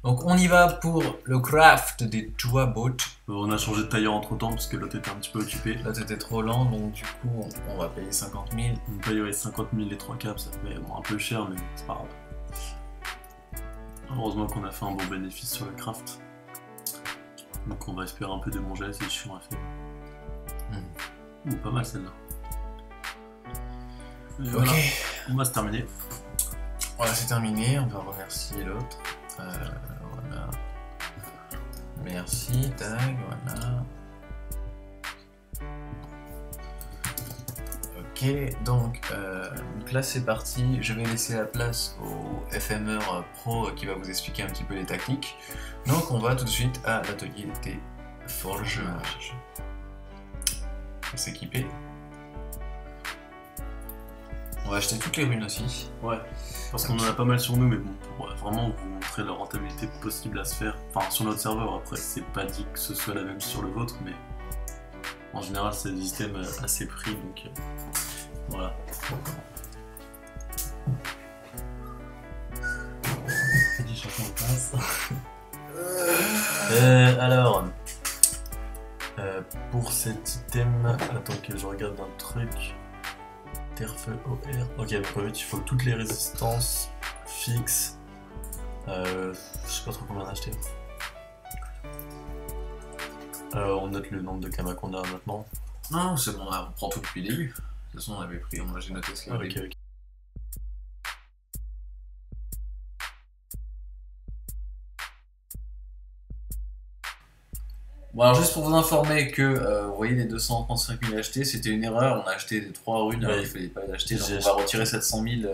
Donc on y va pour le craft des trois boats. On a changé de tailleur entre temps parce que l'autre était un petit peu occupé. Là t'étais trop lent, donc du coup on va payer 50 000. On paye 50 000 les 3 caps, ça fait un peu cher, mais c'est pas grave. Heureusement qu'on a fait un bon bénéfice sur le craft. Donc on va espérer un peu de manger, c'est chiant à faire. Ouh, pas mal celle-là. Voilà. Ok, On va se terminer. voilà c'est terminé, on va remercier l'autre. Voilà. Merci, tag, voilà. Ok, donc là c'est parti, je vais laisser la place au FMR Pro qui va vous expliquer un petit peu les tactiques. Donc on va tout de suite à l'atelier des forges. On va s'équiper. On va acheter toutes les runes aussi. Ouais, parce qu'on en a pas mal sur nous, mais bon, pour vraiment vous montrer la rentabilité possible à se faire. Enfin, sur notre serveur, après, c'est pas dit que ce soit la même sur le vôtre, mais en général, c'est des systèmes assez pris, donc voilà. Alors, pour cet item, attends que je regarde un truc. Terre, feu, OR. Ok, donc en fait, il faut toutes les résistances fixes. Je sais pas trop combien en acheter. On note le nombre de kamas qu'on a maintenant. Non, c'est bon, on prend tout depuis le début. De toute façon, on avait pris, j'ai noté ce qu'il y avait. Ok. Bon, alors juste pour vous informer que vous voyez les 235 000 achetés, c'était une erreur. On a acheté des 3 runes, alors Ouais. il fallait pas les acheter. Donc J'ai on va retirer 700 000 de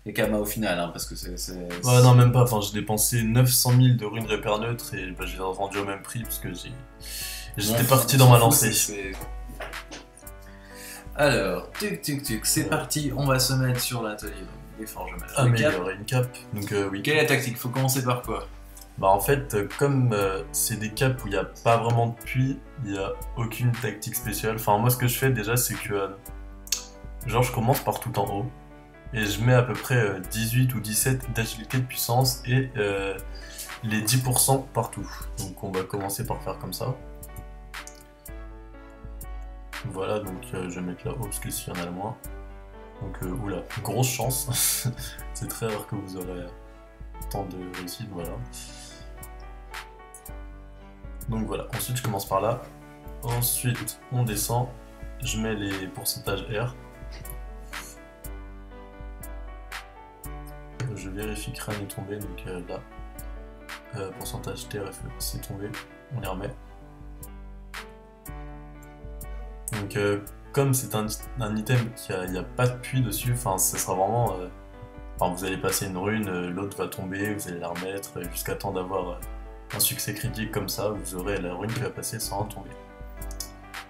des kamas au final, hein, parce que c'est. Ouais, non, même pas. Enfin, j'ai dépensé 900 000 de runes repères neutres et bah, je les ai revendus au même prix parce que j'étais parti dans ma lancée. Alors, c'est parti. On va se mettre sur l'atelier des forges. Améliorer une cape. Donc, oui. Quelle est la tactique? Faut commencer par quoi? Bah en fait, comme c'est des caps où il n'y a pas vraiment de puits, il n'y a aucune tactique spéciale. Enfin, moi ce que je fais déjà, c'est que genre je commence par tout en haut et je mets à peu près 18 ou 17 d'agilité de puissance et les 10% partout. Donc on va commencer par faire comme ça. Voilà, donc je vais mettre là haut parce que s'il y en a le moins. Donc oula, grosse chance. C'est très rare que vous aurez tant de réussite, voilà. Donc voilà, ensuite je commence par là. Ensuite on descend, je mets les pourcentages R. Je vérifie que rien n'est tombé, donc là, pourcentage TRFE, c'est tombé, on les remet. Donc comme c'est un item qui il n'y a pas de puits dessus, enfin ça sera vraiment... Enfin, vous allez passer une rune, l'autre va tomber, vous allez la remettre jusqu'à temps d'avoir un succès critique comme ça, vous aurez la rune qui va passer sans tomber.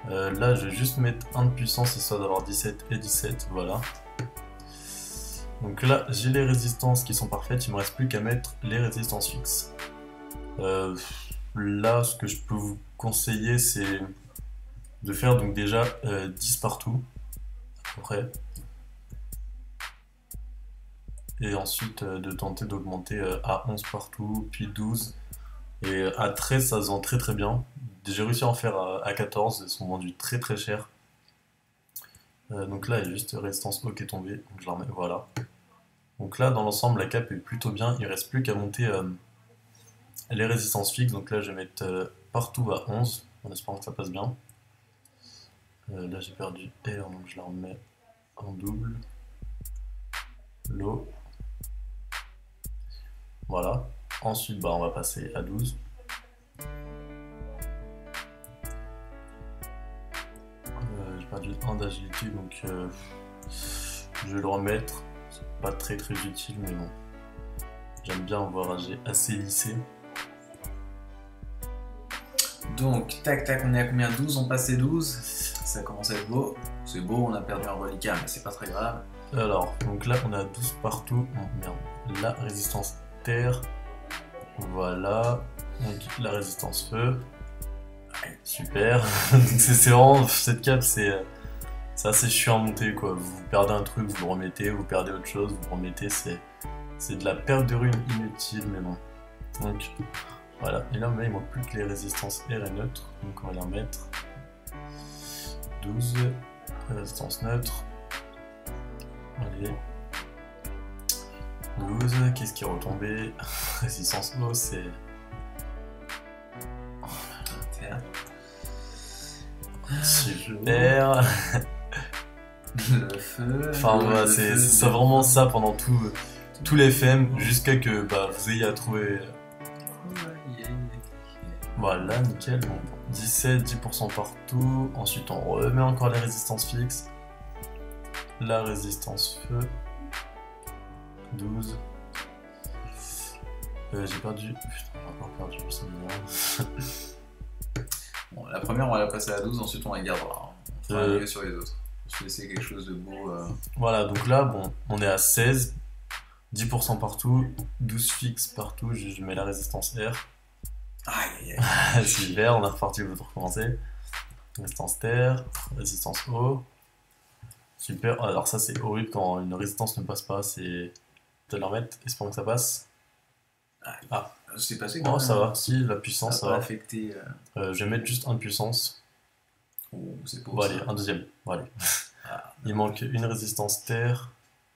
Là, je vais juste mettre 1 de puissance histoire d'avoir 17 et 17, voilà. Donc là, j'ai les résistances qui sont parfaites, il ne me reste plus qu'à mettre les résistances fixes. Là, ce que je peux vous conseiller, c'est de faire donc déjà 10 partout, à peu près. Et ensuite de tenter d'augmenter à 11 partout, puis 12. Et à 13, ça se vend très très bien. J'ai réussi à en faire à 14, elles sont vendues très très cher. Donc là, il y a juste résistance haut qui est tombée, donc je la remets, voilà. Donc là, dans l'ensemble, la cape est plutôt bien, il ne reste plus qu'à monter les résistances fixes. Donc là, je vais mettre partout à 11, en espérant que ça passe bien. Là, j'ai perdu R, donc je la remets en double. L'eau. Voilà. Ensuite, bah, on va passer à 12. J'ai perdu 1 d'agilité, donc je vais le remettre. C'est pas très très utile, mais bon. J'aime bien avoir un jet assez lissé. Donc, tac tac, on est à combien? 12, on passe les 12. Ça commence à être beau. C'est beau, on a perdu un reliquat, mais c'est pas très grave. Alors, donc là, on a 12 partout. Oh, merde. La résistance terre. Voilà. Donc, la résistance feu. Ouais, super. C'est vraiment, cette cape, c'est assez chiant à monter, quoi. Vous perdez un truc, vous le remettez, vous perdez autre chose, vous le remettez. C'est de la perte de runes inutile, mais bon. Donc voilà, et là il manque plus que les résistances R et neutres, donc on va les remettre. 12, résistance neutre. Allez. 12, qu'est-ce qui est retombé? Résistance O, c'est... Super. Le feu. Enfin, voilà, c'est vraiment ça pendant tout l'FM jusqu'à que vous ayez à trouver. Voilà, nickel. Bon, 17, 10% partout. Ensuite, on remet encore les résistances fixes. La résistance feu. 12. J'ai perdu. Putain, j'ai encore perdu, c'est bizarre. Bon, la première, on va la passer à 12, ensuite on la gardera. On va arriver sur les autres. Je vais essayer quelque chose de beau. Voilà, donc là, bon, on est à 16, 10% partout, 12 fixes partout, je mets la résistance R. Aïe, Super, on est reparti pour recommencer. Résistance R, résistance O. Super, alors ça c'est horrible quand une résistance ne passe pas, c'est de la remettre, espérons que ça passe. Ah, c'est passé quand même. Ça va, si, la puissance ça va affecter. Je vais mettre juste un de puissance. Oh, c'est beau. Bon, allez, un deuxième. Bon, allez. Il manque une résistance terre,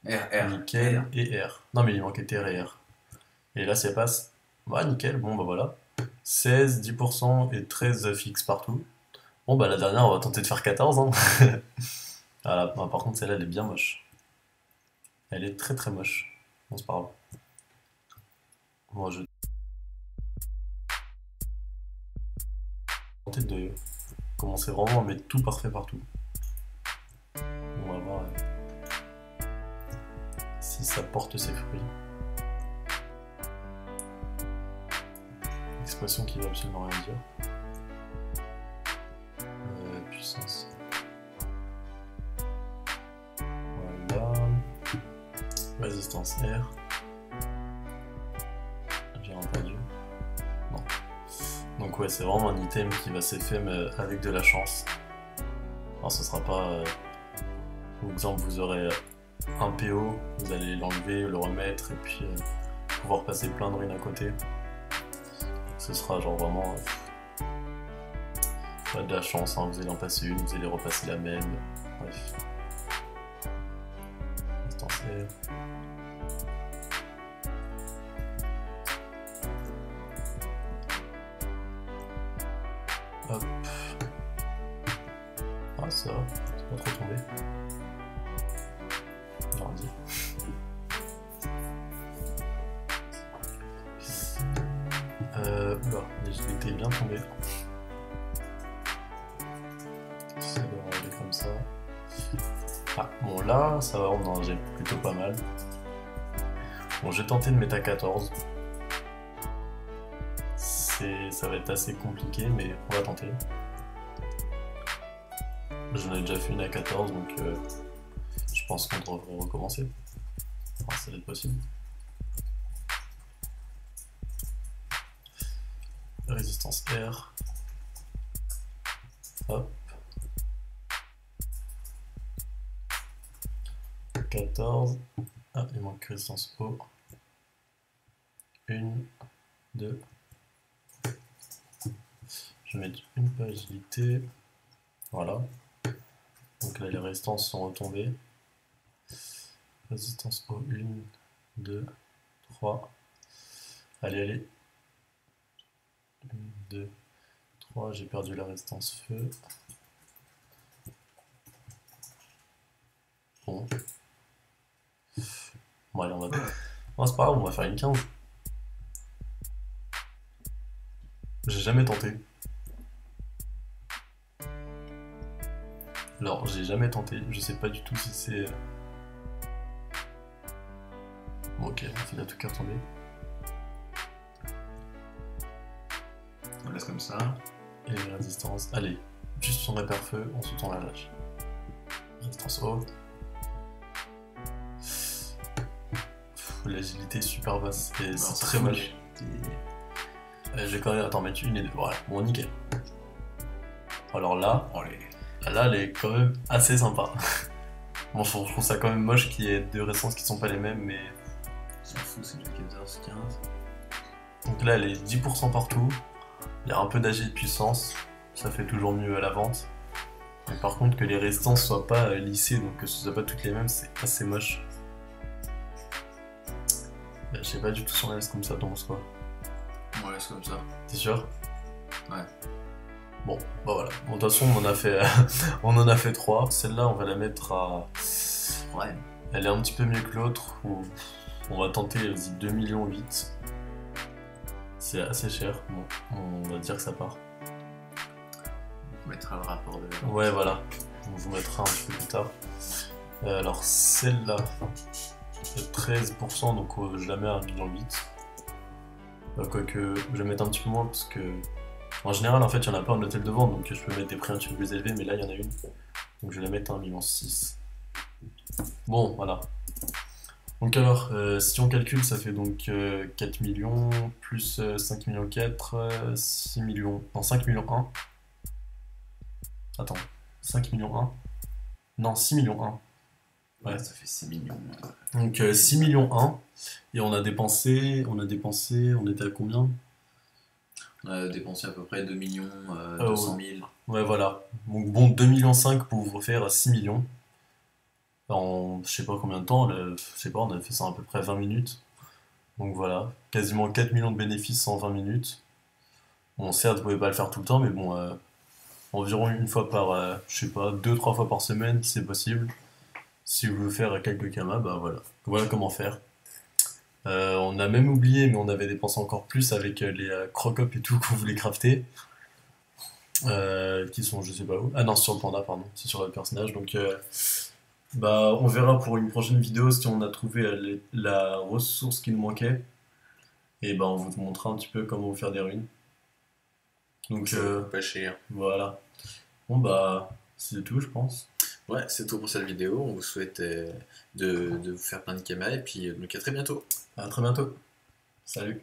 R, nickel, R. et R. Non, mais il manquait terre et R. Et là, ça passe. Bah, nickel, bon, bah voilà. 16, 10% et 13 fixes partout. Bon, bah la dernière, on va tenter de faire 14. Hein. Voilà. Bah, par contre, celle-là, elle est bien moche. Elle est très très moche. Bon, c'est pas grave. Bon, je vais tenter de commencer vraiment à mettre tout parfait partout. On va voir si ça porte ses fruits. Expression qui veut absolument rien dire. Puissance. Voilà. Résistance R. J'ai entendu. Non. Donc ouais, c'est vraiment un item qui va s'FM avec de la chance. Alors ce sera pas... par exemple, vous aurez un PO, vous allez l'enlever, le remettre et puis pouvoir passer plein de runes à côté. Ce sera genre vraiment pas de la chance, hein. Vous allez en passer une, vous allez repasser la même. Bref. Instantané. Hop. Ah ça va, c'est pas trop tombé. Mardi. Oula, l'agilité est bien tombée. Ça doit aller comme ça. Ah, bon là, ça va, on en j'ai plutôt pas mal. Bon, j'ai tenté de mettre à 14. Ça va être assez compliqué, mais on va tenter. J'en ai déjà fait une à 14, donc je pense qu'on devrait recommencer. Enfin, ça va être possible. Résistance R. Hop. 14. Ah, il manque résistance O. 1, 2. Je vais mettre une peu agilité. Voilà. Donc là, les résistances sont retombées. Résistance O, 1, 2, 3. Allez, allez. 1, 2, 3. J'ai perdu la résistance feu. Bon. Bon, allez, on va... Non, c'est pas grave, on va faire une 15. J'ai jamais tenté. Alors, j'ai jamais tenté, je sais pas du tout si c'est... Bon, ok, il a tout qu'à retomber. On laisse comme ça. Et les résistances. Allez, juste son repère feu, ensuite on la lâche. Résistance O. L'agilité est super basse et c'est très moche. Je vais quand même attends, mettre une et deux. Voilà, bon, nickel. Alors là, là, elle est quand même assez sympa. Bon, je trouve ça quand même moche qu'il y ait deux résistances qui sont pas les mêmes, mais. On s'en fout, c'est déjà 14, 15. Donc là, elle est 10% partout. Il y a un peu d'AG de puissance. Ça fait toujours mieux à la vente. Mais par contre, que les résistances soient pas lissées, donc que ce soit pas toutes les mêmes, c'est assez moche. Je sais pas du tout si on la laisse comme ça, t'en penses quoi? On laisse comme ça. T'es sûr? Ouais. Bon, bah voilà. Bon, de toute façon, on en a fait, on en a fait 3. Celle-là, on va la mettre à. Ouais. Elle est un petit peu mieux que l'autre. On va tenter, vas-y, 2,8 millions. C'est assez cher. Bon, on va dire que ça part. On mettra le rapport de. Ouais, voilà. On vous mettra un petit peu plus tard. Alors, celle-là, 13%, donc je la mets à 1,8 million. Quoique, je vais mettre un petit peu moins parce que. En général, en fait, il n'y en a pas en hôtel de vente, donc je peux mettre des prix un petit peu plus élevés, mais là, il y en a une. Donc je vais la mettre à 1,6 million. Bon, voilà. Donc alors, si on calcule, ça fait donc 4 millions, plus 5 millions 4, 6 millions... Non, 5 millions 1. Attends, 5 millions 1. Non, 6 millions 1. Ouais, ça fait 6 millions. Donc 6 millions 1. Et on a dépensé, on était à combien? On a dépensé à peu près 2 millions 200 000. Ouais, voilà. Donc bon, 2,5 millions pour vous faire 6 millions. En je sais pas combien de temps, je sais pas, on a fait ça à peu près 20 minutes. Donc voilà, quasiment 4 millions de bénéfices en 20 minutes. Bon, certes, vous pouvez pas le faire tout le temps, mais bon, environ une fois par, je sais pas, 2-3 fois par semaine, c'est possible. Si vous voulez faire quelques kamas, bah voilà. Voilà comment faire. On a même oublié, mais on avait dépensé encore plus avec les croc-up et tout qu'on voulait crafter. Qui sont, je sais pas où. Ah non, c'est sur le panda, pardon. C'est sur le personnage. Donc, bah, on verra pour une prochaine vidéo si on a trouvé la ressource qui nous manquait. Et bah, on vous montrera un petit peu comment vous faire des runes. Donc, Pas cher. voilà. Bon, bah, c'est tout, je pense. Ouais, c'est tout pour cette vidéo. On vous souhaite de vous faire plein de kamas et puis donc à très bientôt. À très bientôt. Salut.